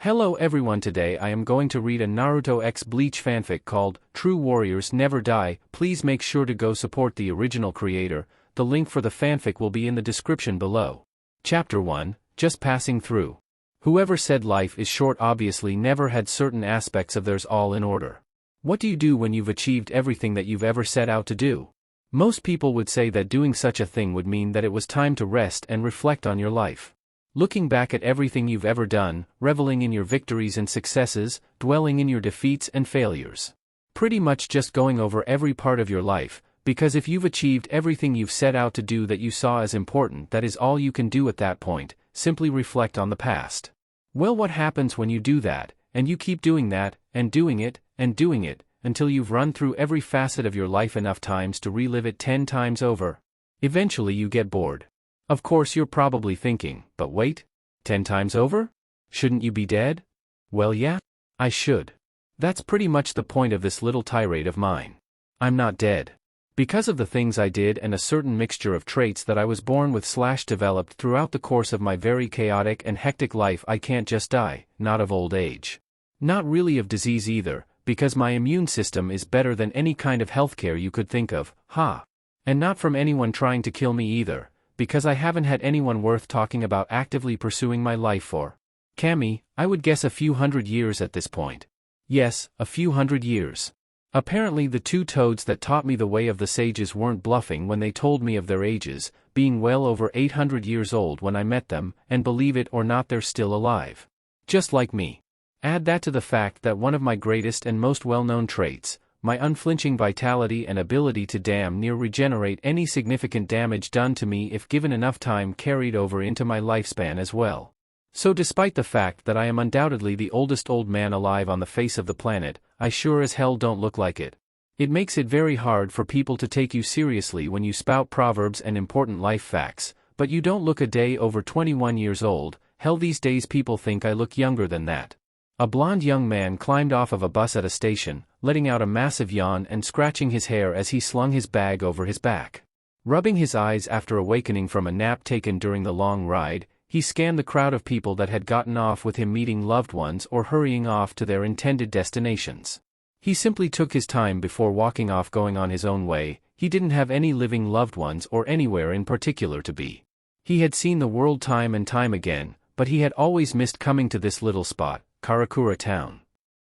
Hello everyone, today I am going to read a Naruto x Bleach fanfic called True Warriors Never Die. Please make sure to go support the original creator. The link for the fanfic will be in the description below. Chapter 1, Just Passing Through. Whoever said life is short obviously never had certain aspects of theirs all in order. What do you do when you've achieved everything that you've ever set out to do? Most people would say that doing such a thing would mean that it was time to rest and reflect on your life. Looking back at everything you've ever done, reveling in your victories and successes, dwelling in your defeats and failures. Pretty much just going over every part of your life, because if you've achieved everything you've set out to do that you saw as important, that is all you can do at that point. Simply reflect on the past. Well, what happens when you do that, and you keep doing that, and doing it, until you've run through every facet of your life enough times to relive it 10 times over? Eventually you get bored. Of course you're probably thinking, but wait, 10 times over? Shouldn't you be dead? Well, yeah, I should. That's pretty much the point of this little tirade of mine. I'm not dead. Because of the things I did and a certain mixture of traits that I was born with / developed throughout the course of my very chaotic and hectic life, I can't just die, not of old age. Not really of disease either, because my immune system is better than any kind of healthcare you could think of, And not from anyone trying to kill me either, because I haven't had anyone worth talking about actively pursuing my life for. Kami, I would guess a few hundred years at this point. Yes, a few hundred years. Apparently the two toads that taught me the way of the sages weren't bluffing when they told me of their ages, being well over 800 years old when I met them, and believe it or not, they're still alive. Just like me. Add that to the fact that one of my greatest and most well-known traits, my unflinching vitality and ability to damn near regenerate any significant damage done to me if given enough time, carried over into my lifespan as well. So despite the fact that I am undoubtedly the oldest old man alive on the face of the planet, I sure as hell don't look like it. It makes it very hard for people to take you seriously when you spout proverbs and important life facts, but you don't look a day over 21 years old. Hell, these days people think I look younger than that. A blond young man climbed off of a bus at a station, letting out a massive yawn and scratching his hair as he slung his bag over his back. Rubbing his eyes after awakening from a nap taken during the long ride, he scanned the crowd of people that had gotten off with him, meeting loved ones or hurrying off to their intended destinations. He simply took his time before walking off, going on his own way. He didn't have any living loved ones or anywhere in particular to be. He had seen the world time and time again, but he had always missed coming to this little spot, Karakura town.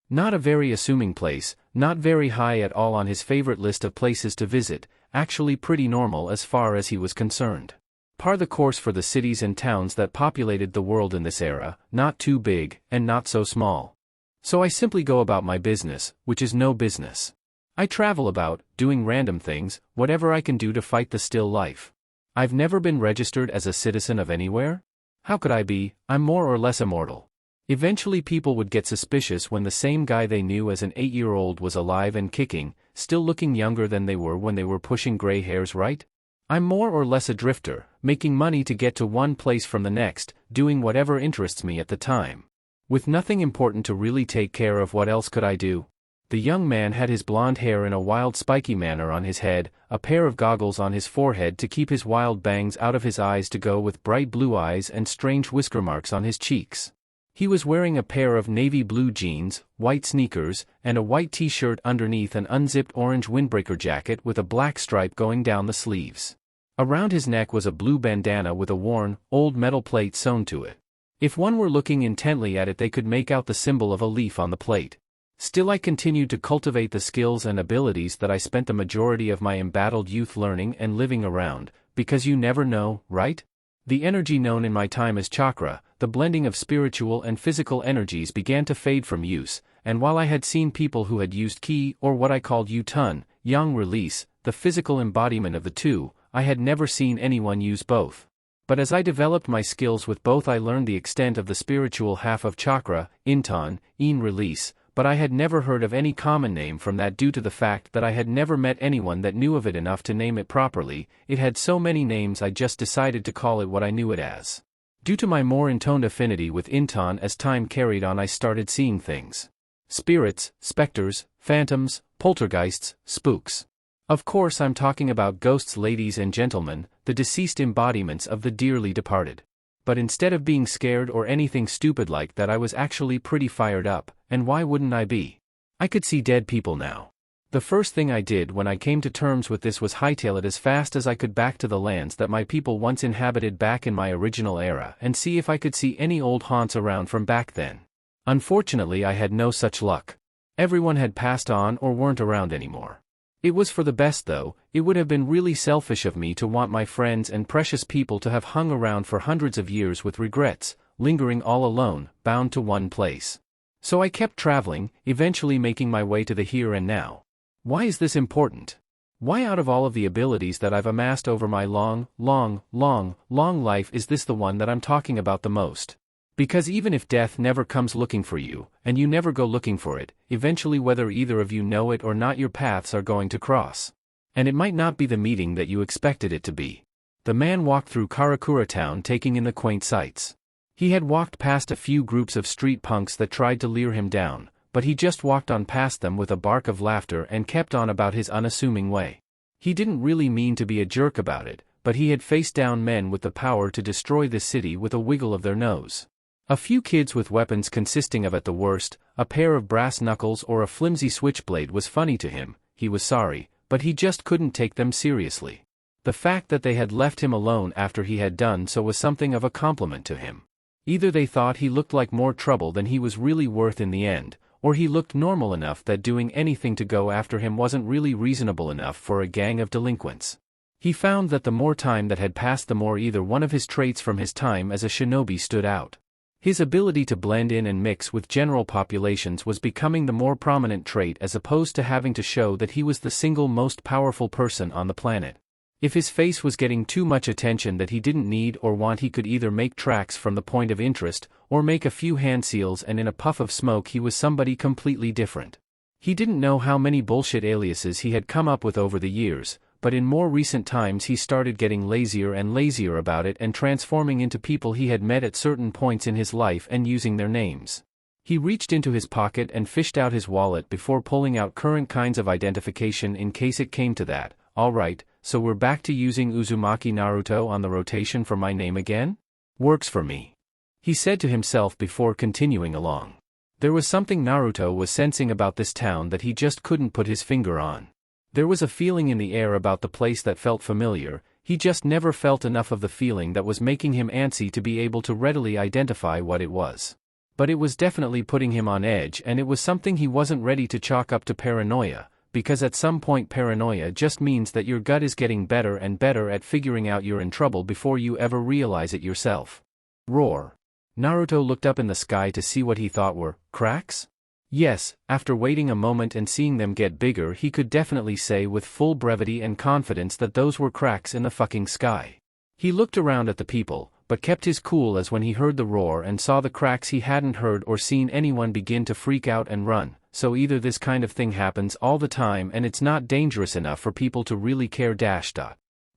Not a very assuming place, not very high at all on his favorite list of places to visit, actually pretty normal as far as he was concerned. Par the course for the cities and towns that populated the world in this era, not too big, and not so small. So I simply go about my business, which is no business. I travel about, doing random things, whatever I can do to fight the still life. I've never been registered as a citizen of anywhere? How could I be? I'm more or less immortal. Eventually people would get suspicious when the same guy they knew as an 8-year-old was alive and kicking, still looking younger than they were when they were pushing gray hairs, right? I'm more or less a drifter, making money to get to one place from the next, doing whatever interests me at the time. With nothing important to really take care of, what else could I do? The young man had his blonde hair in a wild spiky manner on his head, a pair of goggles on his forehead to keep his wild bangs out of his eyes to go with bright blue eyes, and strange whisker marks on his cheeks. He was wearing a pair of navy blue jeans, white sneakers, and a white t-shirt underneath an unzipped orange windbreaker jacket with a black stripe going down the sleeves. Around his neck was a blue bandana with a worn, old metal plate sewn to it. If one were looking intently at it, they could make out the symbol of a leaf on the plate. Still, I continued to cultivate the skills and abilities that I spent the majority of my embattled youth learning and living around, because you never know, right? The energy known in my time as chakra, the blending of spiritual and physical energies, began to fade from use, and while I had seen people who had used ki, or what I called Yu-Tun, yang release, the physical embodiment of the two, I had never seen anyone use both. But as I developed my skills with both, I learned the extent of the spiritual half of chakra, Inton, in release, but I had never heard of any common name from that due to the fact that I had never met anyone that knew of it enough to name it properly. It had so many names, I just decided to call it what I knew it as. Due to my more intoned affinity with Inton, as time carried on, I started seeing things. Spirits, specters, phantoms, poltergeists, spooks. Of course I'm talking about ghosts, ladies and gentlemen, the deceased embodiments of the dearly departed. But instead of being scared or anything stupid like that, I was actually pretty fired up, and why wouldn't I be? I could see dead people now. The first thing I did when I came to terms with this was hightail it as fast as I could back to the lands that my people once inhabited back in my original era and see if I could see any old haunts around from back then. Unfortunately, I had no such luck. Everyone had passed on or weren't around anymore. It was for the best though. It would have been really selfish of me to want my friends and precious people to have hung around for hundreds of years with regrets, lingering all alone, bound to one place. So I kept traveling, eventually making my way to the here and now. Why is this important? Why out of all of the abilities that I've amassed over my long life is this the one that I'm talking about the most? Because even if death never comes looking for you, and you never go looking for it, eventually whether either of you know it or not your paths are going to cross. And it might not be the meeting that you expected it to be. The man walked through Karakura town taking in the quaint sights. He had walked past a few groups of street punks that tried to leer him down, but he just walked on past them with a bark of laughter and kept on about his unassuming way. He didn't really mean to be a jerk about it, but he had faced down men with the power to destroy the city with a wiggle of their nose. A few kids with weapons consisting of at the worst, a pair of brass knuckles or a flimsy switchblade was funny to him, he was sorry, but he just couldn't take them seriously. The fact that they had left him alone after he had done so was something of a compliment to him. Either they thought he looked like more trouble than he was really worth in the end, or he looked normal enough that doing anything to go after him wasn't really reasonable enough for a gang of delinquents. He found that the more time that had passed, the more either one of his traits from his time as a shinobi stood out. His ability to blend in and mix with general populations was becoming the more prominent trait as opposed to having to show that he was the single most powerful person on the planet. If his face was getting too much attention that he didn't need or want, he could either make tracks from the point of interest, or make a few hand seals, and in a puff of smoke he was somebody completely different. He didn't know how many bullshit aliases he had come up with over the years, but in more recent times he started getting lazier and lazier about it and transforming into people he had met at certain points in his life and using their names. He reached into his pocket and fished out his wallet before pulling out current kinds of identification in case it came to that. Alright, so we're back to using Uzumaki Naruto on the rotation for my name again? Works for me, he said to himself before continuing along. There was something Naruto was sensing about this town that he just couldn't put his finger on. There was a feeling in the air about the place that felt familiar. He just never felt enough of the feeling that was making him antsy to be able to readily identify what it was. But it was definitely putting him on edge, and it was something he wasn't ready to chalk up to paranoia, because at some point paranoia just means that your gut is getting better and better at figuring out you're in trouble before you ever realize it yourself. Roar. Naruto looked up in the sky to see what he thought were cracks? Yes, after waiting a moment and seeing them get bigger, he could definitely say with full brevity and confidence that those were cracks in the fucking sky. He looked around at the people, but kept his cool as when he heard the roar and saw the cracks he hadn't heard or seen anyone begin to freak out and run. So either this kind of thing happens all the time and it's not dangerous enough for people to really care.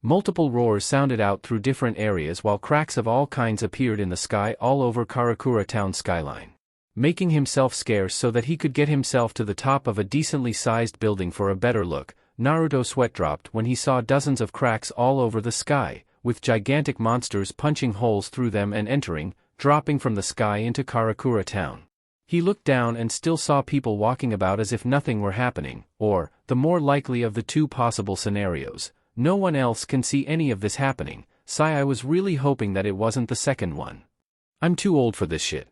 Multiple roars sounded out through different areas while cracks of all kinds appeared in the sky all over Karakura town skyline. Making himself scarce so that he could get himself to the top of a decently sized building for a better look, Naruto sweat dropped when he saw dozens of cracks all over the sky, with gigantic monsters punching holes through them and entering, dropping from the sky into Karakura town. He looked down and still saw people walking about as if nothing were happening, or, the more likely of the two possible scenarios, no one else can see any of this happening. I was really hoping that it wasn't the second one. I'm too old for this shit,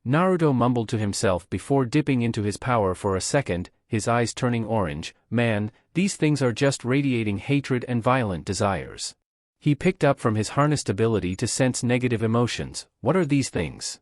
Naruto mumbled to himself before dipping into his power for a second, his eyes turning orange. Man, these things are just radiating hatred and violent desires. He picked up from his harnessed ability to sense negative emotions. What are these things?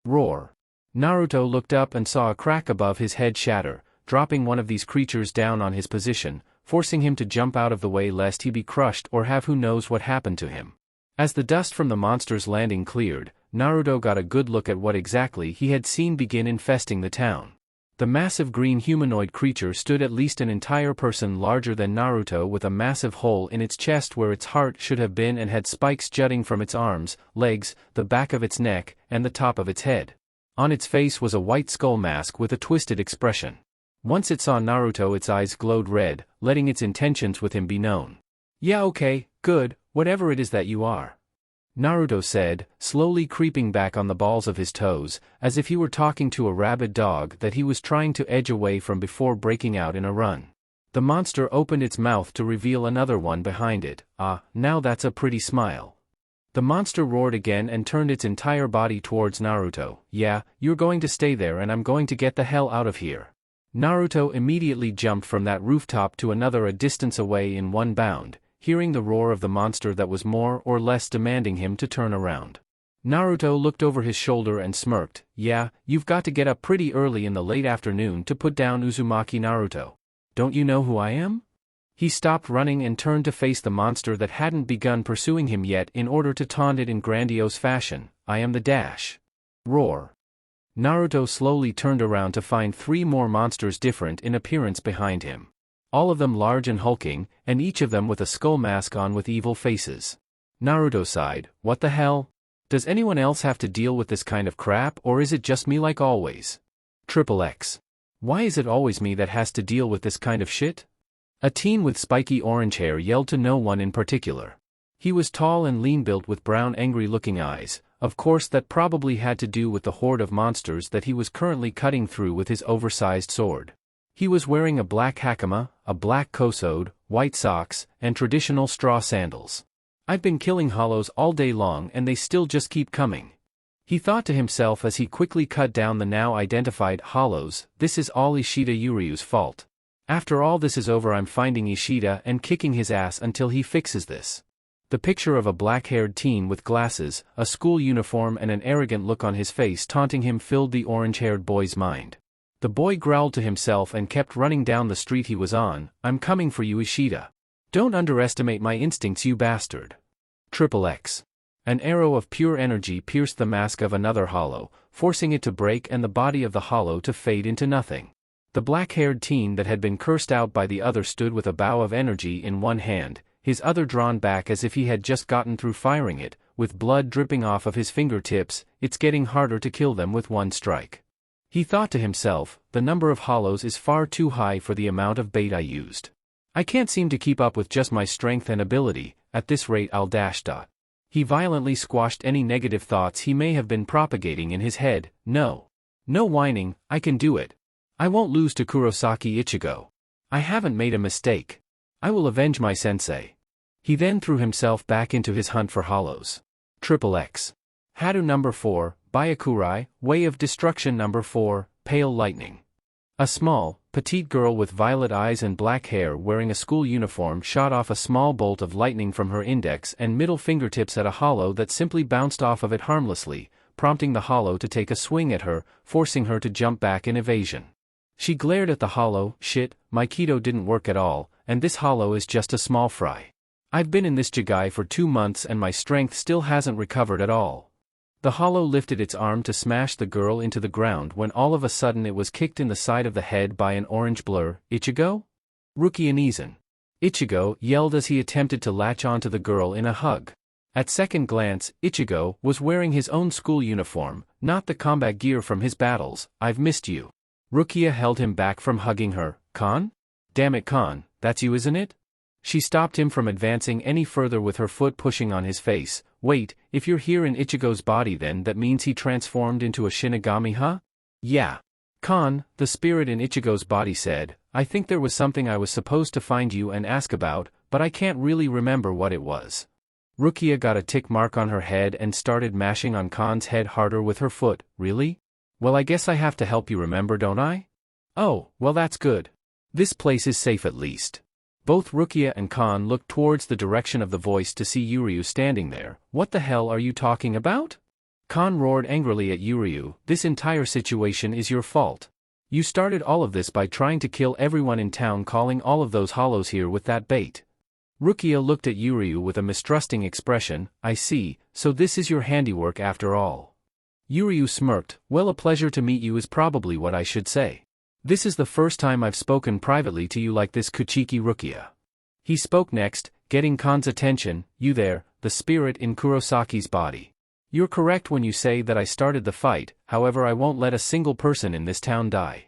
Roar. Naruto looked up and saw a crack above his head shatter, dropping one of these creatures down on his position, forcing him to jump out of the way lest he be crushed or have who knows what happened to him. As the dust from the monster's landing cleared, Naruto got a good look at what exactly he had seen begin infesting the town. The massive green humanoid creature stood at least an entire person larger than Naruto, with a massive hole in its chest where its heart should have been, and had spikes jutting from its arms, legs, the back of its neck, and the top of its head. On its face was a white skull mask with a twisted expression. Once it saw Naruto, its eyes glowed red, letting its intentions with him be known. Yeah, okay, good, whatever it is that you are. Naruto said, slowly creeping back on the balls of his toes, as if he were talking to a rabid dog that he was trying to edge away from before breaking out in a run. The monster opened its mouth to reveal another one behind it. Ah, now that's a pretty smile. The monster roared again and turned its entire body towards Naruto. Yeah, you're going to stay there and I'm going to get the hell out of here. Naruto immediately jumped from that rooftop to another a distance away in one bound, hearing the roar of the monster that was more or less demanding him to turn around. Naruto looked over his shoulder and smirked. Yeah, you've got to get up pretty early in the late afternoon to put down Uzumaki Naruto. Don't you know who I am? He stopped running and turned to face the monster that hadn't begun pursuing him yet in order to taunt it in grandiose fashion. I am the Dash. Roar. Naruto slowly turned around to find 3 more monsters different in appearance behind him. All of them large and hulking, and each of them with a skull mask on with evil faces. Naruto sighed. What the hell? Does anyone else have to deal with this kind of crap, or is it just me like always? XXX. Why is it always me that has to deal with this kind of shit? A teen with spiky orange hair yelled to no one in particular. He was tall and lean-built with brown angry-looking eyes. Of course that probably had to do with the horde of monsters that he was currently cutting through with his oversized sword. He was wearing a black hakama, a black kosode, white socks, and traditional straw sandals. I've been killing hollows all day long and they still just keep coming. He thought to himself as he quickly cut down the now identified hollows. This is all Ishida Yuryu's fault. After all this is over, I'm finding Ishida and kicking his ass until he fixes this. The picture of a black-haired teen with glasses, a school uniform and an arrogant look on his face taunting him filled the orange-haired boy's mind. The boy growled to himself and kept running down the street he was on. I'm coming for you, Ishida. Don't underestimate my instincts, you bastard. XXX. An arrow of pure energy pierced the mask of another hollow, forcing it to break and the body of the hollow to fade into nothing. The black-haired teen that had been cursed out by the other stood with a bow of energy in one hand, his other drawn back as if he had just gotten through firing it, with blood dripping off of his fingertips. It's getting harder to kill them with one strike. He thought to himself, the number of hollows is far too high for the amount of bait I used. I can't seem to keep up with just my strength and ability. At this rate I'll dash. He violently squashed any negative thoughts he may have been propagating in his head. No whining, I can do it. I won't lose to Kurosaki Ichigo. I haven't made a mistake. I will avenge my sensei. He then threw himself back into his hunt for hollows. XXX. Hadu number 4, Byakurai, Way of Destruction number 4, Pale Lightning. A small, petite girl with violet eyes and black hair wearing a school uniform shot off a small bolt of lightning from her index and middle fingertips at a hollow that simply bounced off of it harmlessly, prompting the hollow to take a swing at her, forcing her to jump back in evasion. She glared at the hollow. Shit, my keto didn't work at all, and this hollow is just a small fry. I've been in this jigai for 2 months and my strength still hasn't recovered at all. The hollow lifted its arm to smash the girl into the ground when all of a sudden it was kicked in the side of the head by an orange blur. Ichigo? Rukianizan. Ichigo yelled as he attempted to latch onto the girl in a hug. At second glance, Ichigo was wearing his own school uniform, not the combat gear from his battles. I've missed you. Rukia held him back from hugging her. Kon? Damn it, Kon, that's you, isn't it? She stopped him from advancing any further with her foot pushing on his face. Wait, if you're here in Ichigo's body then that means he transformed into a Shinigami, huh? Yeah. Kon, the spirit in Ichigo's body said, I think there was something I was supposed to find you and ask about, but I can't really remember what it was. Rukia got a tick mark on her head and started mashing on Kon's head harder with her foot. Really? Well, I guess I have to help you remember, don't I? Oh, well that's good. This place is safe at least. Both Rukia and Kon looked towards the direction of the voice to see Yuryu standing there. What the hell are you talking about? Kon roared angrily at Yuryu. This entire situation is your fault. You started all of this by trying to kill everyone in town, calling all of those hollows here with that bait. Rukia looked at Yuryu with a mistrusting expression. I see, so this is your handiwork after all. Yuryu smirked. Well, a pleasure to meet you is probably what I should say. This is the first time I've spoken privately to you like this, Kuchiki Rukia. He spoke next, getting Kon's attention. You there, the spirit in Kurosaki's body. You're correct when you say that I started the fight, however I won't let a single person in this town die.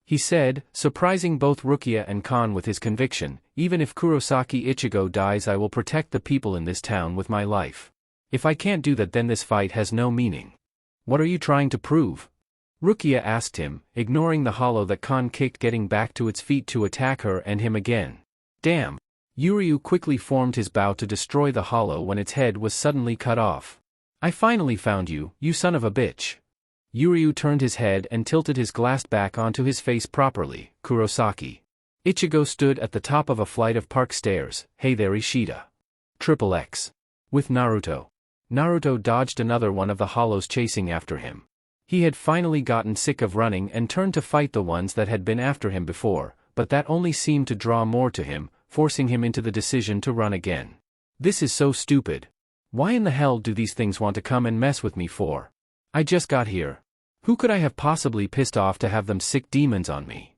He said, surprising both Rukia and Kon with his conviction. Even if Kurosaki Ichigo dies, I will protect the people in this town with my life. If I can't do that, then this fight has no meaning. What are you trying to prove? Rukia asked him, ignoring the hollow that Khan kicked, getting back to its feet to attack her and him again. Damn! Yuryu quickly formed his bow to destroy the hollow when its head was suddenly cut off. I finally found you, you son of a bitch. Yuryu turned his head and tilted his glass back onto his face properly. Kurosaki. Ichigo stood at the top of a flight of park stairs. Hey there, Ishida. XXX. With Naruto. Naruto dodged another one of the hollows chasing after him. He had finally gotten sick of running and turned to fight the ones that had been after him before, but that only seemed to draw more to him, forcing him into the decision to run again. This is so stupid. Why in the hell do these things want to come and mess with me for? I just got here. Who could I have possibly pissed off to have them sick demons on me?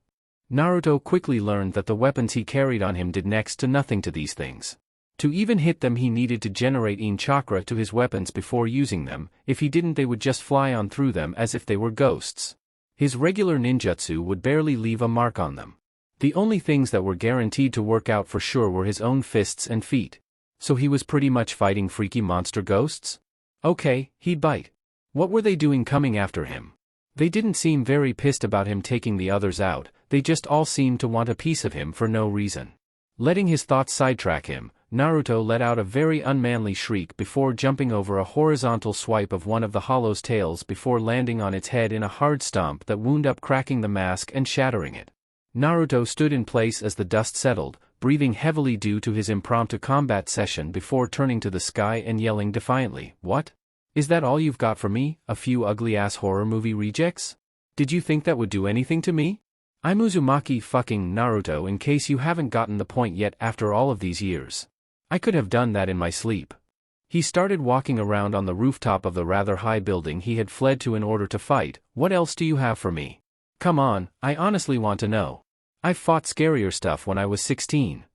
Naruto quickly learned that the weapons he carried on him did next to nothing to these things. To even hit them, he needed to generate in chakra to his weapons before using them. If he didn't, they would just fly on through them as if they were ghosts. His regular ninjutsu would barely leave a mark on them. The only things that were guaranteed to work out for sure were his own fists and feet. So he was pretty much fighting freaky monster ghosts? Okay, he'd bite. What were they doing coming after him? They didn't seem very pissed about him taking the others out, they just all seemed to want a piece of him for no reason. Letting his thoughts sidetrack him, Naruto let out a very unmanly shriek before jumping over a horizontal swipe of one of the hollow's tails before landing on its head in a hard stomp that wound up cracking the mask and shattering it. Naruto stood in place as the dust settled, breathing heavily due to his impromptu combat session before turning to the sky and yelling defiantly, "What? Is that all you've got for me, a few ugly-ass horror movie rejects? Did you think that would do anything to me? I'm Uzumaki fucking Naruto, in case you haven't gotten the point yet after all of these years. I could have done that in my sleep." He started walking around on the rooftop of the rather high building he had fled to in order to fight. What else do you have for me? Come on, I honestly want to know. I've fought scarier stuff when I was 16.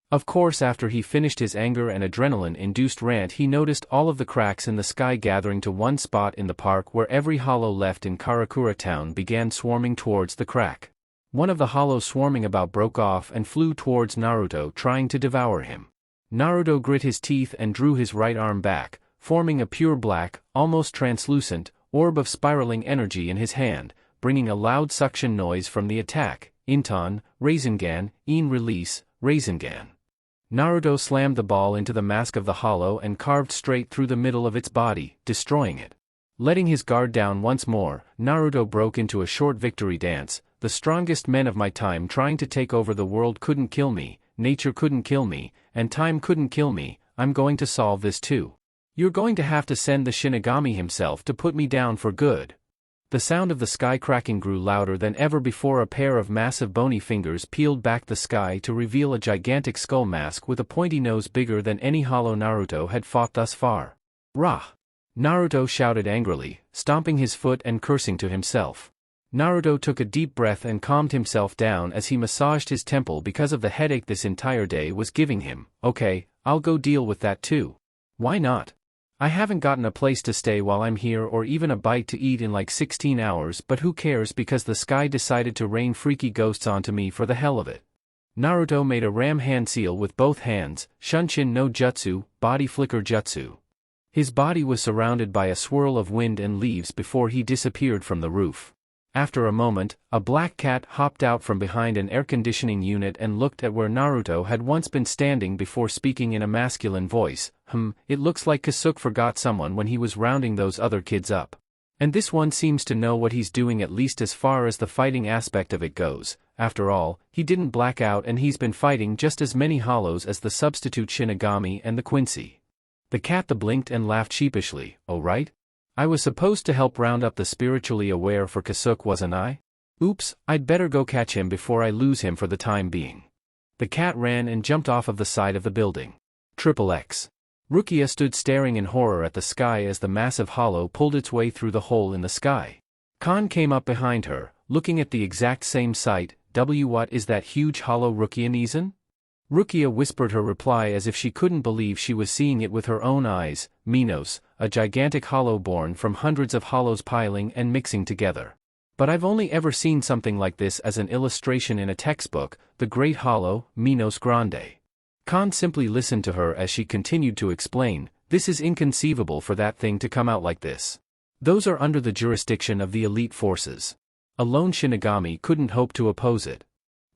Of course, after he finished his anger and adrenaline-induced rant, he noticed all of the cracks in the sky gathering to one spot in the park where every hollow left in Karakura town began swarming towards the crack. One of the hollows swarming about broke off and flew towards Naruto, trying to devour him. Naruto grit his teeth and drew his right arm back, forming a pure black, almost translucent, orb of spiraling energy in his hand, bringing a loud suction noise from the attack. Inton, Rasengan, In release, Rasengan. Naruto slammed the ball into the mask of the hollow and carved straight through the middle of its body, destroying it. Letting his guard down once more, Naruto broke into a short victory dance. The strongest men of my time trying to take over the world couldn't kill me, nature couldn't kill me, and time couldn't kill me. I'm going to solve this too. You're going to have to send the Shinigami himself to put me down for good. The sound of the sky cracking grew louder than ever before. A pair of massive bony fingers peeled back the sky to reveal a gigantic skull mask with a pointy nose bigger than any hollow Naruto had fought thus far. Rah! Naruto shouted angrily, stomping his foot and cursing to himself. Naruto took a deep breath and calmed himself down as he massaged his temple because of the headache this entire day was giving him. Okay, I'll go deal with that too. Why not? I haven't gotten a place to stay while I'm here or even a bite to eat in like 16 hours, but who cares because the sky decided to rain freaky ghosts onto me for the hell of it. Naruto made a ram hand seal with both hands, Shunshin no Jutsu, body flicker jutsu. His body was surrounded by a swirl of wind and leaves before he disappeared from the roof. After a moment, a black cat hopped out from behind an air-conditioning unit and looked at where Naruto had once been standing before speaking in a masculine voice. It looks like Kasuke forgot someone when he was rounding those other kids up. And this one seems to know what he's doing, at least as far as the fighting aspect of it goes. After all, he didn't black out and he's been fighting just as many hollows as the substitute Shinigami and the Quincy. The cat blinked and laughed sheepishly. Oh right? I was supposed to help round up the spiritually aware for Kasuke, wasn't I? Oops, I'd better go catch him before I lose him for the time being. The cat ran and jumped off of the side of the building. XXX. Rukia stood staring in horror at the sky as the massive hollow pulled its way through the hole in the sky. Khan came up behind her, looking at the exact same sight. What is that huge hollow, Rukia Nizan? Rukia whispered her reply as if she couldn't believe she was seeing it with her own eyes. Minos, a gigantic hollow born from hundreds of hollows piling and mixing together. But I've only ever seen something like this as an illustration in a textbook, the Great Hollow, Minos Grande. Khan simply listened to her as she continued to explain. This is inconceivable for that thing to come out like this. Those are under the jurisdiction of the elite forces. A lone Shinigami couldn't hope to oppose it.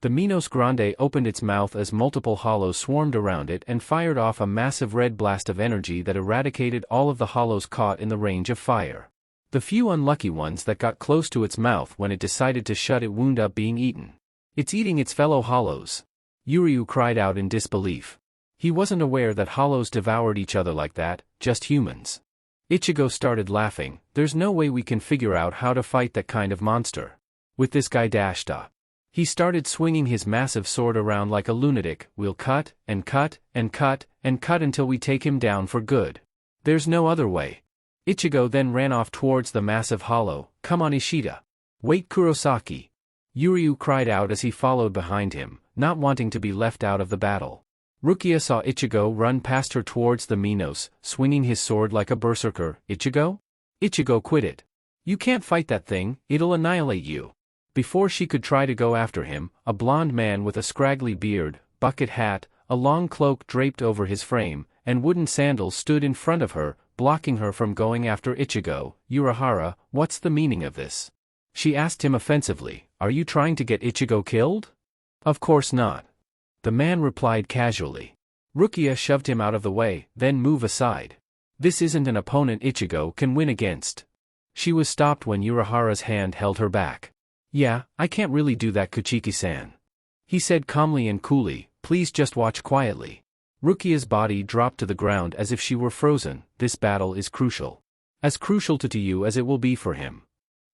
The Minos Grande opened its mouth as multiple hollows swarmed around it and fired off a massive red blast of energy that eradicated all of the hollows caught in the range of fire. The few unlucky ones that got close to its mouth when it decided to shut it wound up being eaten. It's eating its fellow hollows. Yuryu cried out in disbelief. He wasn't aware that hollows devoured each other like that, just humans. Ichigo started laughing. There's no way we can figure out how to fight that kind of monster. With this guy dashed up. He started swinging his massive sword around like a lunatic. We'll cut, and cut, and cut, and cut until we take him down for good. There's no other way. Ichigo then ran off towards the massive hollow. Come on Ishida. Wait Kurosaki. Yuryu cried out as he followed behind him, not wanting to be left out of the battle. Rukia saw Ichigo run past her towards the Minos, swinging his sword like a berserker. Ichigo? Ichigo quit it. You can't fight that thing, it'll annihilate you. Before she could try to go after him, a blond man with a scraggly beard, bucket hat, a long cloak draped over his frame, and wooden sandals stood in front of her, blocking her from going after Ichigo. Urahara, what's the meaning of this? She asked him offensively, are you trying to get Ichigo killed? Of course not. The man replied casually. Rukia shoved him out of the way, then move aside. This isn't an opponent Ichigo can win against. She was stopped when Urahara's hand held her back. Yeah, I can't really do that Kuchiki-san. He said calmly and coolly, please just watch quietly. Rukia's body dropped to the ground as if she were frozen. This battle is crucial. As crucial to you as it will be for him.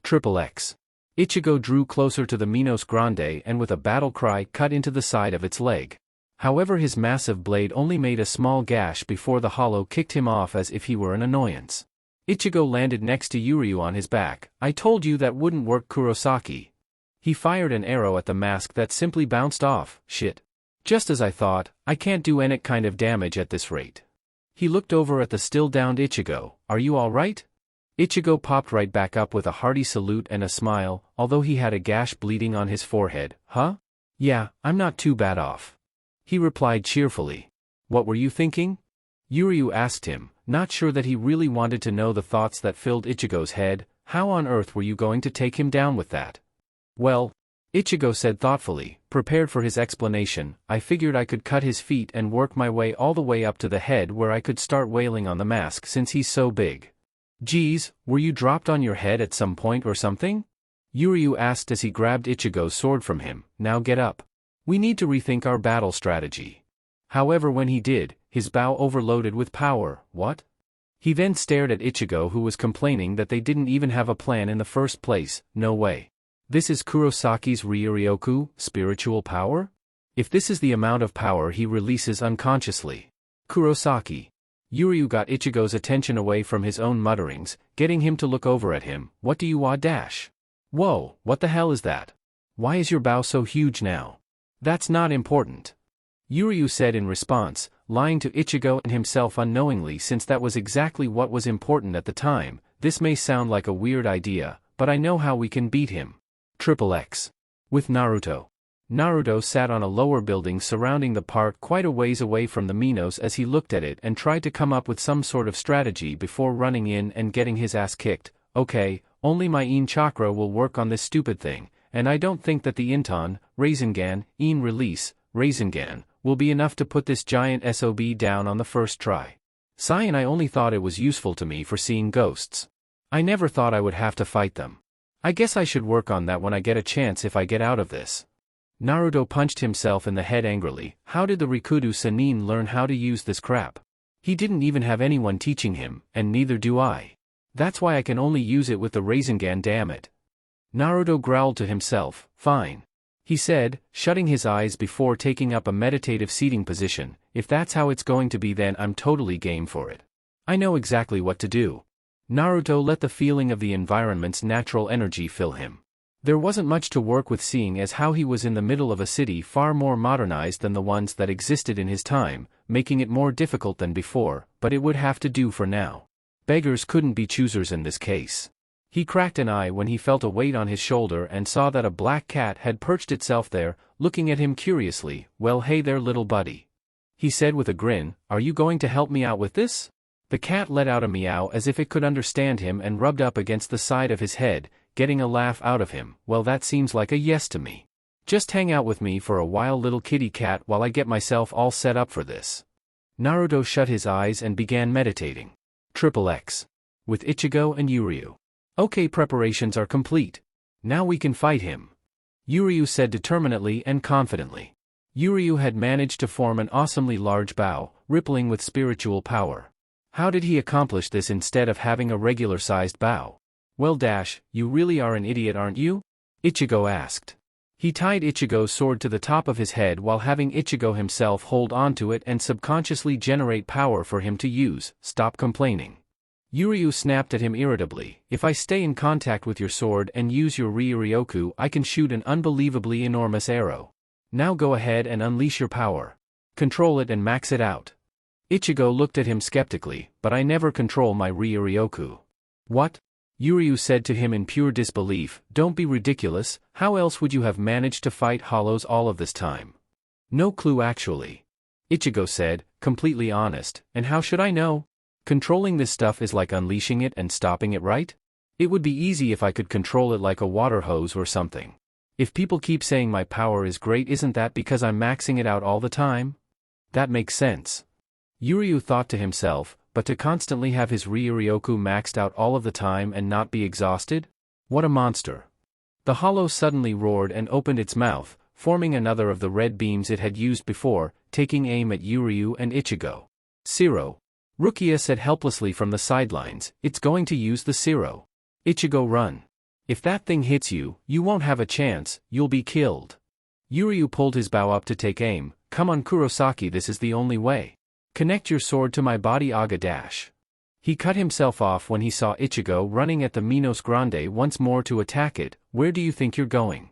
XXX. Ichigo drew closer to the Minos Grande and with a battle cry cut into the side of its leg. However, his massive blade only made a small gash before the hollow kicked him off as if he were an annoyance. Ichigo landed next to Yuryu on his back. I told you that wouldn't work Kurosaki. He fired an arrow at the mask that simply bounced off. Shit. Just as I thought, I can't do any kind of damage at this rate. He looked over at the still downed Ichigo. Are you alright? Ichigo popped right back up with a hearty salute and a smile, although he had a gash bleeding on his forehead. Huh? Yeah, I'm not too bad off. He replied cheerfully. What were you thinking? Yuryu asked him, not sure that he really wanted to know the thoughts that filled Ichigo's head. How on earth were you going to take him down with that? Well, Ichigo said thoughtfully, prepared for his explanation, I figured I could cut his feet and work my way all the way up to the head where I could start wailing on the mask since he's so big. Geez, were you dropped on your head at some point or something? Yuryu asked as he grabbed Ichigo's sword from him. Now get up. We need to rethink our battle strategy. However, when he did, his bow overloaded with power. What? He then stared at Ichigo, who was complaining that they didn't even have a plan in the first place. No way. This is Kurosaki's Ryuryoku, spiritual power? If this is the amount of power he releases unconsciously. Kurosaki. Yuryu got Ichigo's attention away from his own mutterings, getting him to look over at him. What do you want dash? Whoa, what the hell is that? Why is your bow so huge now? That's not important. Yuryu said in response, lying to Ichigo and himself unknowingly since that was exactly what was important at the time. This may sound like a weird idea, but I know how we can beat him. XXX. With Naruto. Naruto sat on a lower building surrounding the park quite a ways away from the Minos as he looked at it and tried to come up with some sort of strategy before running in and getting his ass kicked. Okay, only my Yin chakra will work on this stupid thing, and I don't think that the Inton, Rasengan, Yin release, Rasengan, will be enough to put this giant SOB down on the first try. Sigh, and I only thought it was useful to me for seeing ghosts. I never thought I would have to fight them. I guess I should work on that when I get a chance if I get out of this. Naruto punched himself in the head angrily. How did the Rikudo Sannin learn how to use this crap? He didn't even have anyone teaching him, and neither do I. That's why I can only use it with the Rasengan, damn it. Naruto growled to himself. Fine. He said, shutting his eyes before taking up a meditative seating position. If that's how it's going to be, then I'm totally game for it. I know exactly what to do. Naruto let the feeling of the environment's natural energy fill him. There wasn't much to work with, seeing as how he was in the middle of a city far more modernized than the ones that existed in his time, making it more difficult than before, but it would have to do for now. Beggars couldn't be choosers in this case. He cracked an eye when he felt a weight on his shoulder and saw that a black cat had perched itself there, looking at him curiously. Well, hey there, little buddy. He said with a grin, are you going to help me out with this? The cat let out a meow as if it could understand him and rubbed up against the side of his head, getting a laugh out of him. Well, that seems like a yes to me. Just hang out with me for a while, little kitty cat, while I get myself all set up for this. Naruto shut his eyes and began meditating. XXX. With Ichigo and Yuryu. Okay, preparations are complete. Now we can fight him. Yuryu said determinedly and confidently. Yuryu had managed to form an awesomely large bow, rippling with spiritual power. How did he accomplish this instead of having a regular-sized bow? Well, you really are an idiot, aren't you? Ichigo asked. He tied Ichigo's sword to the top of his head while having Ichigo himself hold onto it and subconsciously generate power for him to use. Stop complaining. Yuryu snapped at him irritably. If I stay in contact with your sword and use your Ryuryoku, I can shoot an unbelievably enormous arrow. Now go ahead and unleash your power. Control it and max it out. Ichigo looked at him skeptically. But I never control my Ryuryoku. What? Yuryu said to him in pure disbelief. Don't be ridiculous, how else would you have managed to fight hollows all of this time? No clue actually. Ichigo said, completely honest, and how should I know? Controlling this stuff is like unleashing it and stopping it, right? It would be easy if I could control it like a water hose or something. If people keep saying my power is great, isn't that because I'm maxing it out all the time? That makes sense. Yuryu thought to himself, but to constantly have his Ryuryoku maxed out all of the time and not be exhausted? What a monster. The hollow suddenly roared and opened its mouth, forming another of the red beams it had used before, taking aim at Yuryu and Ichigo. Zero. Rukia said helplessly from the sidelines, it's going to use the Zero. Ichigo, run. If that thing hits you, you won't have a chance, you'll be killed. Yuryu pulled his bow up to take aim. Come on Kurosaki, this is the only way. Connect your sword to my body, Aga. He cut himself off when he saw Ichigo running at the Minos Grande once more to attack it. Where do you think you're going?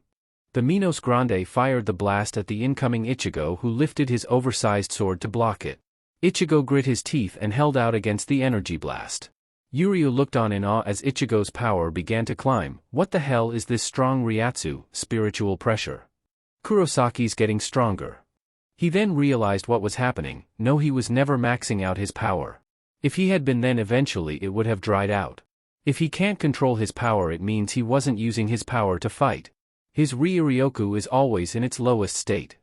The Minos Grande fired the blast at the incoming Ichigo, who lifted his oversized sword to block it. Ichigo grit his teeth and held out against the energy blast. Yuryu looked on in awe as Ichigo's power began to climb. What the hell is this strong Ryatsu, spiritual pressure? Kurosaki's getting stronger. He then realized what was happening. No, he was never maxing out his power. If he had been, then eventually it would have dried out. If he can't control his power, it means he wasn't using his power to fight. His Ryuryoku is always in its lowest state.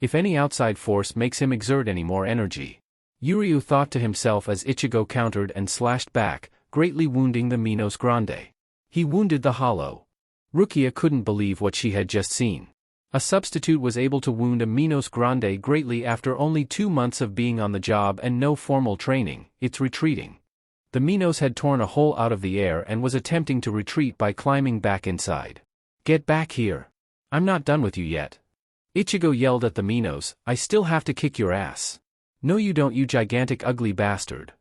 If any outside force makes him exert any more energy. Yuryu thought to himself as Ichigo countered and slashed back, greatly wounding the Minos Grande. He wounded the hollow. Rukia couldn't believe what she had just seen. A substitute was able to wound a Minos Grande greatly after only 2 months of being on the job and no formal training. It's retreating. The Minos had torn a hole out of the air and was attempting to retreat by climbing back inside. Get back here. I'm not done with you yet. Ichigo yelled at the Minos, I still have to kick your ass. No you don't, you gigantic ugly bastard.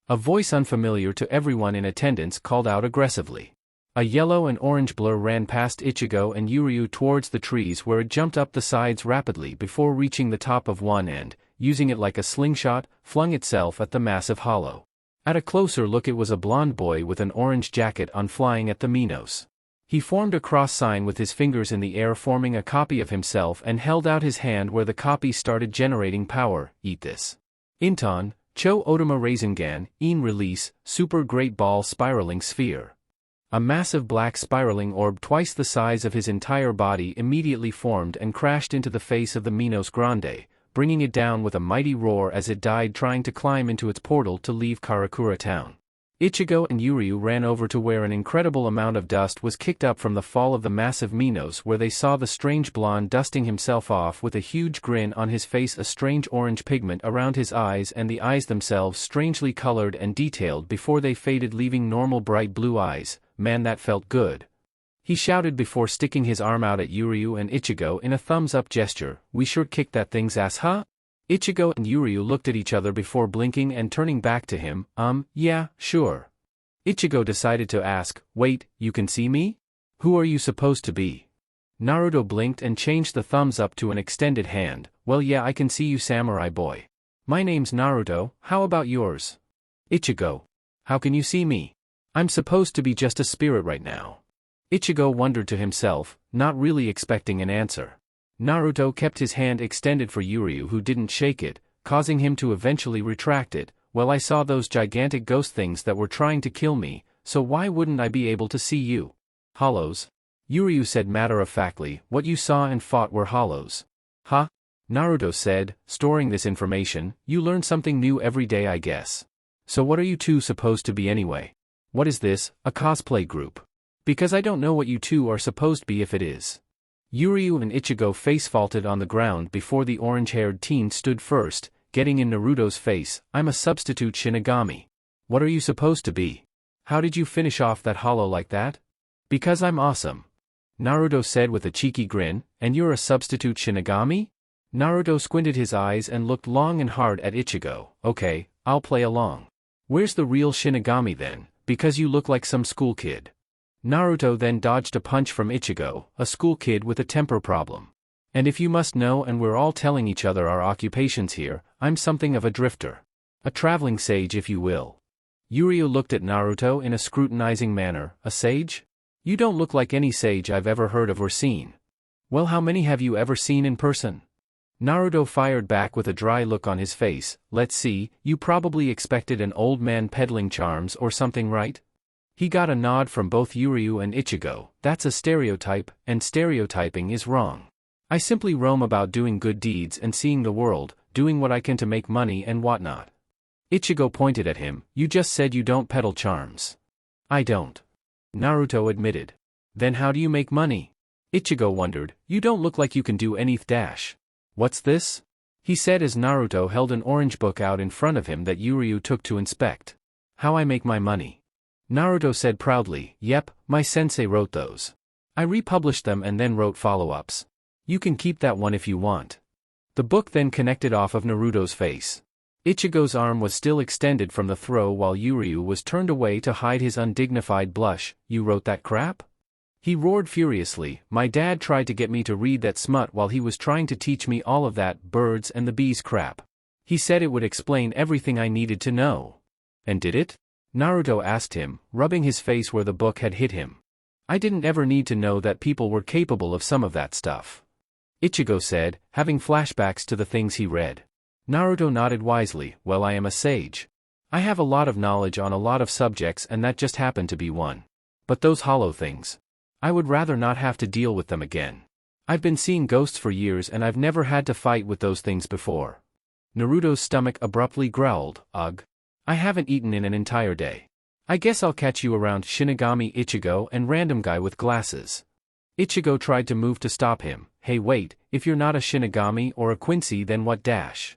A voice unfamiliar to everyone in attendance called out aggressively. A yellow and orange blur ran past Ichigo and Yuryu towards the trees, where it jumped up the sides rapidly before reaching the top of one and, using it like a slingshot, flung itself at the massive hollow. At a closer look, it was a blond boy with an orange jacket on flying at the Minos. He formed a cross sign with his fingers in the air, forming a copy of himself, and held out his hand where the copy started generating power. Eat this. Inton, Cho Otama Rasengan, Een release, super great ball spiraling sphere. A massive black spiraling orb twice the size of his entire body immediately formed and crashed into the face of the Minos Grande, bringing it down with a mighty roar as it died trying to climb into its portal to leave Karakura town. Ichigo and Yuryu ran over to where an incredible amount of dust was kicked up from the fall of the massive Minos, where they saw the strange blonde dusting himself off with a huge grin on his face, a strange orange pigment around his eyes, and the eyes themselves strangely colored and detailed before they faded, leaving normal bright blue eyes. Man, that felt good. He shouted before sticking his arm out at Yuryu and Ichigo in a thumbs-up gesture. We sure kicked that thing's ass, huh? Ichigo and Yuryu looked at each other before blinking and turning back to him. Yeah, sure. Ichigo decided to ask, wait, you can see me? Who are you supposed to be? Naruto blinked and changed the thumbs up to an extended hand. Well, yeah, I can see you, samurai boy. My name's Naruto, how about yours? Ichigo. How can you see me? I'm supposed to be just a spirit right now. Ichigo wondered to himself, not really expecting an answer. Naruto kept his hand extended for Yuryu, who didn't shake it, causing him to eventually retract it. well, I saw those gigantic ghost things that were trying to kill me, so why wouldn't I be able to see you? Hollows? Yuryu said matter-of-factly, what you saw and fought were hollows. Huh? Naruto said, storing this information, you learn something new every day I guess. So what are you two supposed to be anyway? What is this, a cosplay group? Because I don't know what you two are supposed to be if it is. Yuryu and Ichigo face-faulted on the ground before the orange-haired teen stood first, getting in Naruto's face. I'm a substitute Shinigami. What are you supposed to be? How did you finish off that hollow like that? Because I'm awesome. Naruto said with a cheeky grin, and you're a substitute Shinigami? Naruto squinted his eyes and looked long and hard at Ichigo. Okay, I'll play along. Where's the real Shinigami then, because you look like some school kid. Naruto then dodged a punch from Ichigo, a school kid with a temper problem. And if you must know, and we're all telling each other our occupations here, I'm something of a drifter. A traveling sage if you will. Yuryu looked at Naruto in a scrutinizing manner. A sage? You don't look like any sage I've ever heard of or seen. Well, how many have you ever seen in person? Naruto fired back with a dry look on his face. Let's see, you probably expected an old man peddling charms or something, right? He got a nod from both Yuryu and Ichigo. That's a stereotype, and stereotyping is wrong. I simply roam about doing good deeds and seeing the world, doing what I can to make money and whatnot. Ichigo pointed at him. You just said you don't peddle charms. I don't. Naruto admitted. Then how do you make money? Ichigo wondered. You don't look like you can do any dash. What's this? He said as Naruto held an orange book out in front of him that Yuryu took to inspect. How I make my money. Naruto said proudly, yep, my sensei wrote those. I republished them and then wrote follow-ups. You can keep that one if you want. The book then connected off of Naruto's face. Ichigo's arm was still extended from the throw while Yuryu was turned away to hide his undignified blush. You wrote that crap? He roared furiously. My dad tried to get me to read that smut while he was trying to teach me all of that birds and the bees crap. He said it would explain everything I needed to know. And did it? Naruto asked him, rubbing his face where the book had hit him. I didn't ever need to know that people were capable of some of that stuff. Ichigo said, having flashbacks to the things he read. Naruto nodded wisely. Well, I am a sage. I have a lot of knowledge on a lot of subjects and that just happened to be one. But those hollow things. I would rather not have to deal with them again. I've been seeing ghosts for years and I've never had to fight with those things before. Naruto's stomach abruptly growled. Ugh. I haven't eaten in an entire day. I guess I'll catch you around. Shinigami Ichigo and random guy with glasses. Ichigo tried to move to stop him. Hey wait, if you're not a Shinigami or a Quincy then what dash?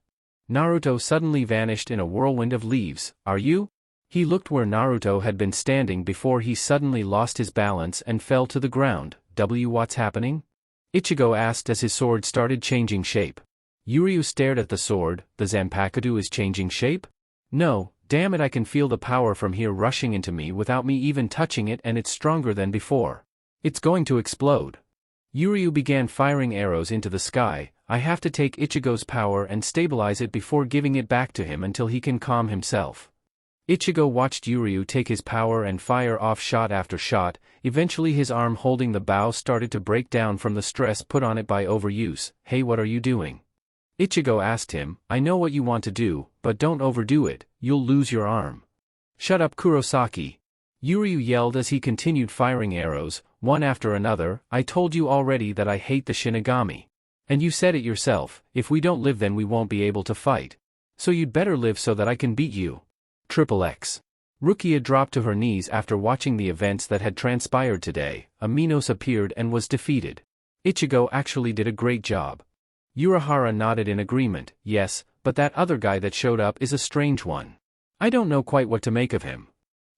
Naruto suddenly vanished in a whirlwind of leaves. Are you? He looked where Naruto had been standing before he suddenly lost his balance and fell to the ground. What's happening? Ichigo asked as his sword started changing shape. Yuryu stared at the sword. The Zanpakuto is changing shape? No, damn it, I can feel the power from here rushing into me without me even touching it and it's stronger than before. It's going to explode. Yuryu began firing arrows into the sky. I have to take Ichigo's power and stabilize it before giving it back to him until he can calm himself. Ichigo watched Yuryu take his power and fire off shot after shot. Eventually his arm holding the bow started to break down from the stress put on it by overuse. Hey, what are you doing? Ichigo asked him. I know what you want to do, but don't overdo it, you'll lose your arm. Shut up, Kurosaki. Yuryu yelled as he continued firing arrows, one after another. I told you already that I hate the Shinigami. And you said it yourself, if we don't live then we won't be able to fight. So you'd better live so that I can beat you. XXX. Rukia dropped to her knees after watching the events that had transpired today. A Minos appeared and was defeated. Ichigo actually did a great job. Urahara nodded in agreement. Yes, but that other guy that showed up is a strange one. I don't know quite what to make of him.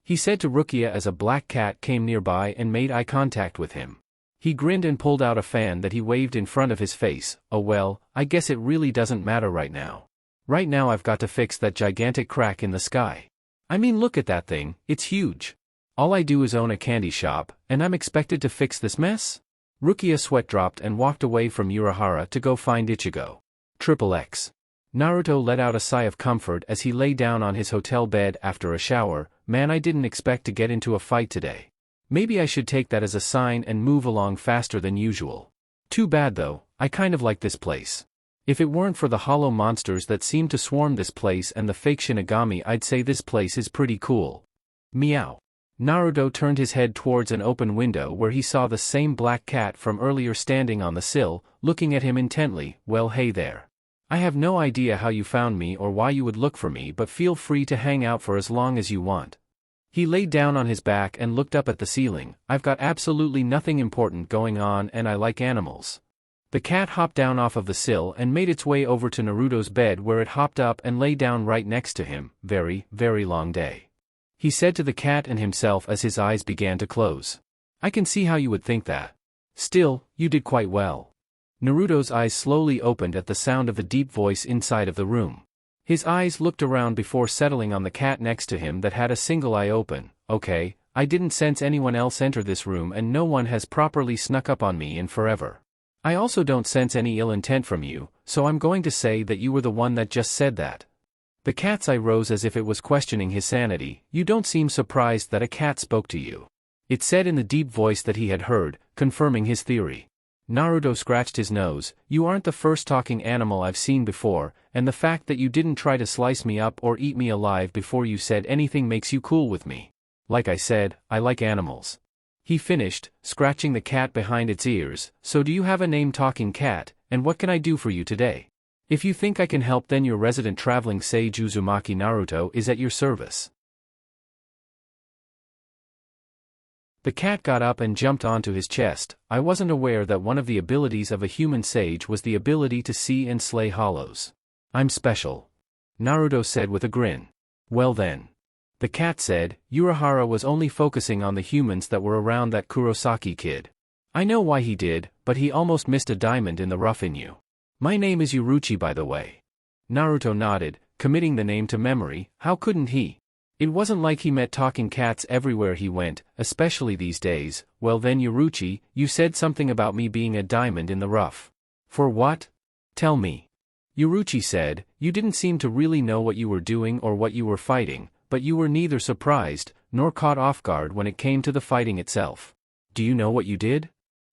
He said to Rukia as a black cat came nearby and made eye contact with him. He grinned and pulled out a fan that he waved in front of his face. Oh well, I guess it really doesn't matter right now. Right now I've got to fix that gigantic crack in the sky. I mean, look at that thing, it's huge. All I do is own a candy shop, and I'm expected to fix this mess? Rukia sweat dropped and walked away from Urahara to go find Ichigo. XXX. Naruto let out a sigh of comfort as he lay down on his hotel bed after a shower. Man, I didn't expect to get into a fight today. Maybe I should take that as a sign and move along faster than usual. Too bad though, I kind of like this place. If it weren't for the hollow monsters that seem to swarm this place and the fake Shinigami, I'd say this place is pretty cool. Meow. Naruto turned his head towards an open window where he saw the same black cat from earlier standing on the sill, looking at him intently. Well, hey there. I have no idea how you found me or why you would look for me, but feel free to hang out for as long as you want. He laid down on his back and looked up at the ceiling. I've got absolutely nothing important going on and I like animals. The cat hopped down off of the sill and made its way over to Naruto's bed, where it hopped up and lay down right next to him. Very, very long day, he said to the cat and himself as his eyes began to close. I can see how you would think that. Still, you did quite well. Naruto's eyes slowly opened at the sound of the deep voice inside of the room. His eyes looked around before settling on the cat next to him that had a single eye open. Okay, I didn't sense anyone else enter this room and no one has properly snuck up on me in forever. I also don't sense any ill intent from you, so I'm going to say that you were the one that just said that. The cat's eye rose as if it was questioning his sanity. You don't seem surprised that a cat spoke to you, it said in the deep voice that he had heard, confirming his theory. Naruto scratched his nose. You aren't the first talking animal I've seen before, and the fact that you didn't try to slice me up or eat me alive before you said anything makes you cool with me. Like I said, I like animals. He finished, scratching the cat behind its ears. So do you have a name, talking cat, and what can I do for you today? If you think I can help, then your resident traveling sage Uzumaki Naruto is at your service. The cat got up and jumped onto his chest. I wasn't aware that one of the abilities of a human sage was the ability to see and slay hollows. I'm special, Naruto said with a grin. Well then. The cat said, Urahara was only focusing on the humans that were around that Kurosaki kid. I know why he did, but he almost missed a diamond in the rough in you. My name is Uruchi, by the way. Naruto nodded, committing the name to memory. How couldn't he? It wasn't like he met talking cats everywhere he went, especially these days. Well then, Uruchi, you said something about me being a diamond in the rough. For what? Tell me. Uruchi said, you didn't seem to really know what you were doing or what you were fighting, but you were neither surprised nor caught off guard when it came to the fighting itself. Do you know what you did?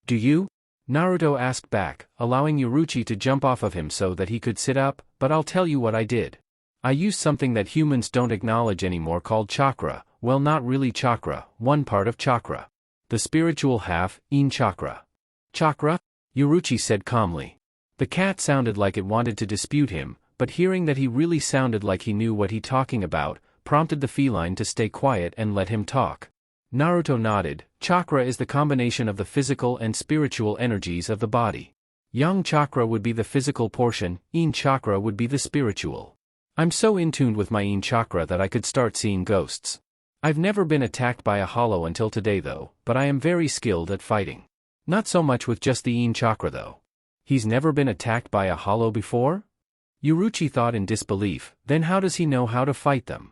Do you? Naruto asked back, allowing Uruchi to jump off of him so that he could sit up. But I'll tell you what I did. I used something that humans don't acknowledge anymore called chakra. Well, not really chakra, one part of chakra. The spiritual half, in chakra. Chakra? Uruchi said calmly. The cat sounded like it wanted to dispute him, but hearing that he really sounded like he knew what he talking about, prompted the feline to stay quiet and let him talk. Naruto nodded. Chakra is the combination of the physical and spiritual energies of the body. Yang chakra would be the physical portion, in chakra would be the spiritual. I'm so in tune with my in chakra that I could start seeing ghosts. I've never been attacked by a hollow until today though, but I am very skilled at fighting. Not so much with just the in chakra though. He's never been attacked by a hollow before? Uruchi thought in disbelief. Then how does he know how to fight them?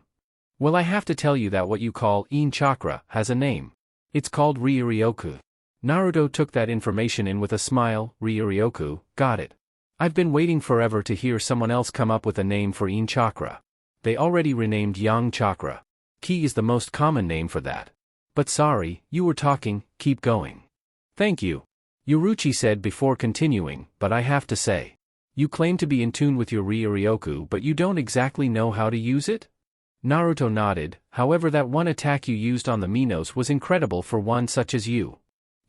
Well, I have to tell you that what you call in chakra has a name. It's called Ryuryoku. Naruto took that information in with a smile. Ryuryoku, got it. I've been waiting forever to hear someone else come up with a name for in chakra. They already renamed yang chakra. Ki is the most common name for that. But sorry, you were talking, keep going. Thank you. Uruchi said before continuing, but I have to say. You claim to be in tune with your Ryuryoku, but you don't exactly know how to use it? Naruto nodded. However, that one attack you used on the Minos was incredible for one such as you.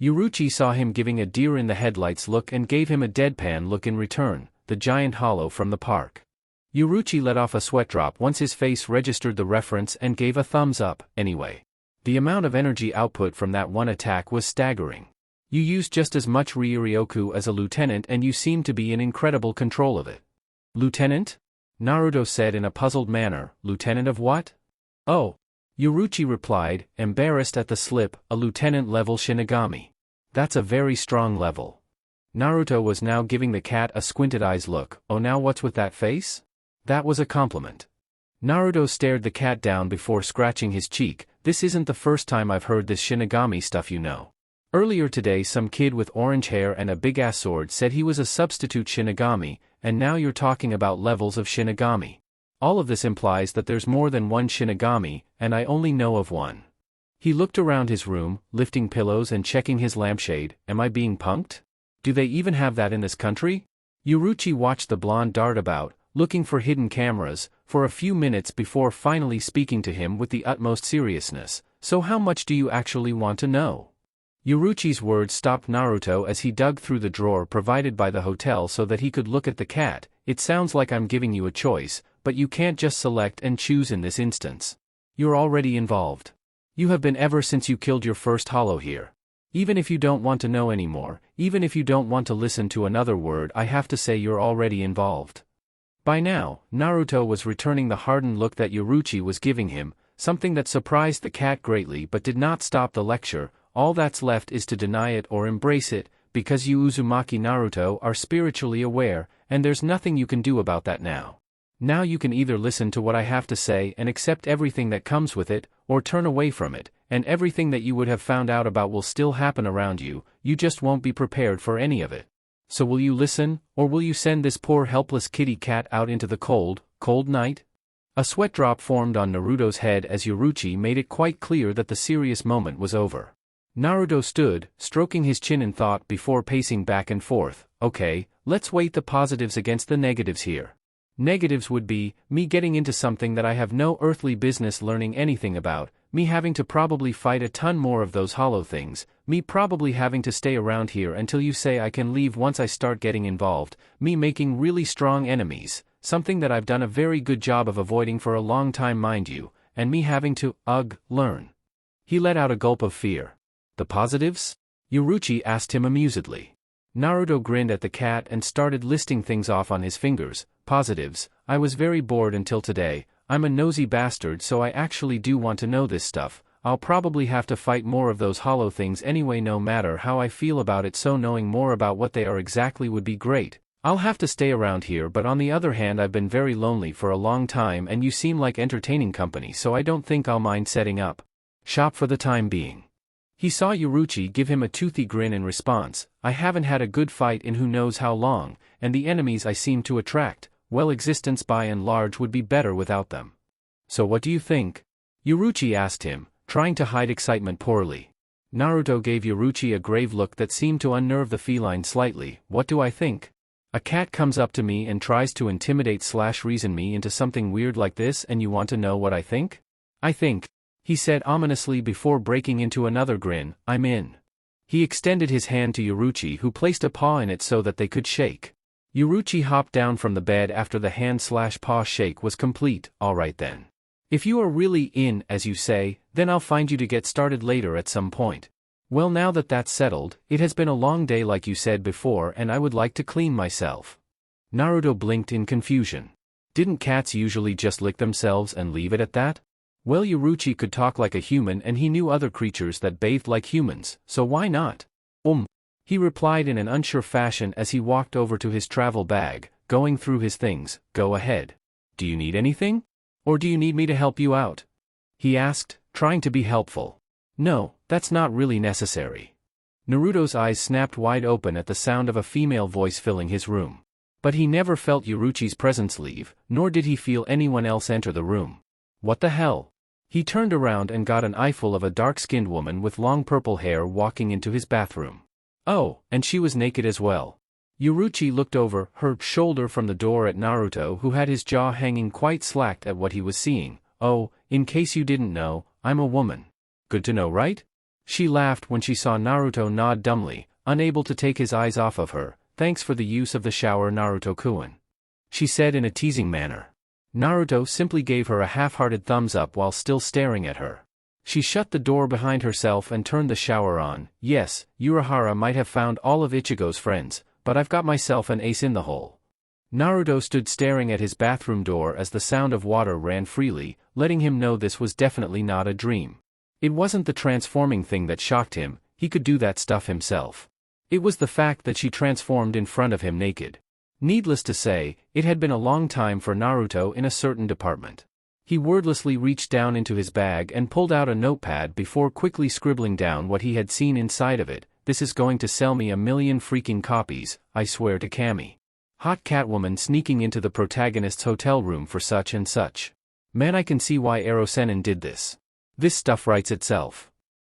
Uruchi saw him giving a deer in the headlights look and gave him a deadpan look in return, the giant hollow from the park. Uruchi let off a sweat drop once his face registered the reference and gave a thumbs up. Anyway, the amount of energy output from that one attack was staggering. You used just as much Ryuryoku as a lieutenant and you seem to be in incredible control of it. Lieutenant? Naruto said in a puzzled manner. Lieutenant of what? Oh. Uruchi replied, embarrassed at the slip, a lieutenant-level Shinigami. That's a very strong level. Naruto was now giving the cat a squinted eyes look. Oh, now what's with that face? That was a compliment. Naruto stared the cat down before scratching his cheek. This isn't the first time I've heard this Shinigami stuff, you know. Earlier today some kid with orange hair and a big-ass sword said he was a substitute Shinigami, and now you're talking about levels of Shinigami. All of this implies that there's more than one Shinigami, and I only know of one. He looked around his room, lifting pillows and checking his lampshade. Am I being punked? Do they even have that in this country? Yuruchi watched the blonde dart about, looking for hidden cameras, for a few minutes before finally speaking to him with the utmost seriousness. So how much do you actually want to know? Yuruchi's words stopped Naruto as he dug through the drawer provided by the hotel so that he could look at the cat. It sounds like I'm giving you a choice, but you can't just select and choose in this instance. You're already involved. You have been ever since you killed your first hollow here. Even if you don't want to know anymore, even if you don't want to listen to another word, I have to say you're already involved. By now, Naruto was returning the hardened look that Yuruchi was giving him, something that surprised the cat greatly but did not stop the lecture. All that's left is to deny it or embrace it, because you Uzumaki Naruto are spiritually aware, and there's nothing you can do about that now. Now you can either listen to what I have to say and accept everything that comes with it, or turn away from it, and everything that you would have found out about will still happen around you, you just won't be prepared for any of it. So will you listen, or will you send this poor helpless kitty cat out into the cold, cold night? A sweat drop formed on Naruto's head as Yuruchi made it quite clear that the serious moment was over. Naruto stood, stroking his chin in thought before pacing back and forth. Okay, let's weight the positives against the negatives here. Negatives would be, me getting into something that I have no earthly business learning anything about, me having to probably fight a ton more of those hollow things, me probably having to stay around here until you say I can leave once I start getting involved, me making really strong enemies, something that I've done a very good job of avoiding for a long time mind you, and me having to, learn. He let out a gulp of fear. The positives? Yuruchi asked him amusedly. Naruto grinned at the cat and started listing things off on his fingers. Positives, I was very bored until today, I'm a nosy bastard so I actually do want to know this stuff, I'll probably have to fight more of those hollow things anyway no matter how I feel about it, so knowing more about what they are exactly would be great. I'll have to stay around here, but on the other hand I've been very lonely for a long time and you seem like entertaining company, so I don't think I'll mind setting up shop for the time being. He saw Yuruchi give him a toothy grin in response. I haven't had a good fight in who knows how long, and the enemies I seem to attract, well, existence by and large would be better without them. So what do you think? Yuruchi asked him, trying to hide excitement poorly. Naruto gave Yuruchi a grave look that seemed to unnerve the feline slightly. What do I think? A cat comes up to me and tries to intimidate/reason me into something weird like this, and you want to know what I think? I think, he said ominously before breaking into another grin, I'm in. He extended his hand to Yuruchi, who placed a paw in it so that they could shake. Yuruchi hopped down from the bed after the hand/paw shake was complete. Alright then. If you are really in, as you say, then I'll find you to get started later at some point. Well, now that that's settled, it has been a long day like you said before and I would like to clean myself. Naruto blinked in confusion. Didn't cats usually just lick themselves and leave it at that? Well, Yuruchi could talk like a human and he knew other creatures that bathed like humans, so why not? He replied in an unsure fashion as he walked over to his travel bag, going through his things. Go ahead. Do you need anything? Or do you need me to help you out? He asked, trying to be helpful. No, that's not really necessary. Naruto's eyes snapped wide open at the sound of a female voice filling his room. But he never felt Yuruchi's presence leave, nor did he feel anyone else enter the room. What the hell? He turned around and got an eyeful of a dark-skinned woman with long purple hair walking into his bathroom. Oh, and she was naked as well. Yuruchi looked over her shoulder from the door at Naruto, who had his jaw hanging quite slack at what he was seeing. Oh, in case you didn't know, I'm a woman. Good to know, right? She laughed when she saw Naruto nod dumbly, unable to take his eyes off of her. Thanks for the use of the shower, Naruto-kun. She said in a teasing manner. Naruto simply gave her a half-hearted thumbs up while still staring at her. She shut the door behind herself and turned the shower on. Yes, Urahara might have found all of Ichigo's friends, but I've got myself an ace in the hole. Naruto stood staring at his bathroom door as the sound of water ran freely, letting him know this was definitely not a dream. It wasn't the transforming thing that shocked him, he could do that stuff himself. It was the fact that she transformed in front of him naked. Needless to say, it had been a long time for Naruto in a certain department. He wordlessly reached down into his bag and pulled out a notepad before quickly scribbling down what he had seen inside of it. This is going to sell me 1,000,000 freaking copies, I swear to Kami. Hot Catwoman sneaking into the protagonist's hotel room for such and such. Man, I can see why Erosenin did this. This stuff writes itself.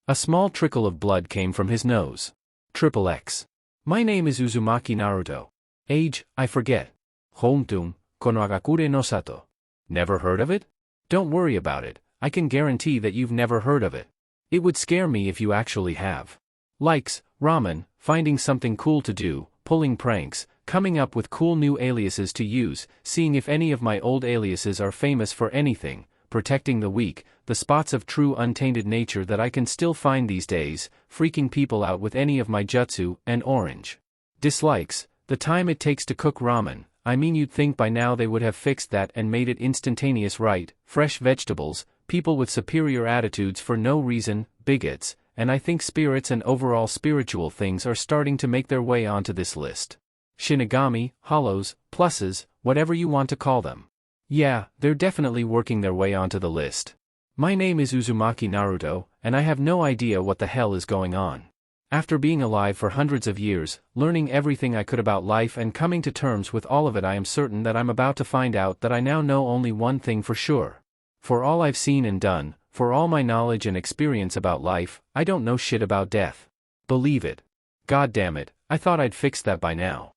A small trickle of blood came from his nose. XXX. My name is Uzumaki Naruto. Age, I forget. Hontum, konoagakure no sato. Never heard of it? Don't worry about it, I can guarantee that you've never heard of it. It would scare me if you actually have. Likes, ramen, finding something cool to do, pulling pranks, coming up with cool new aliases to use, seeing if any of my old aliases are famous for anything, protecting the weak, the spots of true untainted nature that I can still find these days, freaking people out with any of my jutsu, and orange. Dislikes, the time it takes to cook ramen. I mean, you'd think by now they would have fixed that and made it instantaneous, right? Fresh vegetables, people with superior attitudes for no reason, bigots, and I think spirits and overall spiritual things are starting to make their way onto this list. Shinigami, hollows, pluses, whatever you want to call them. Yeah, they're definitely working their way onto the list. My name is Uzumaki Naruto, and I have no idea what the hell is going on. After being alive for hundreds of years, learning everything I could about life and coming to terms with all of it, I am certain that I'm about to find out that I now know only one thing for sure. For all I've seen and done, for all my knowledge and experience about life, I don't know shit about death. Believe it. God damn it, I thought I'd fixed that by now.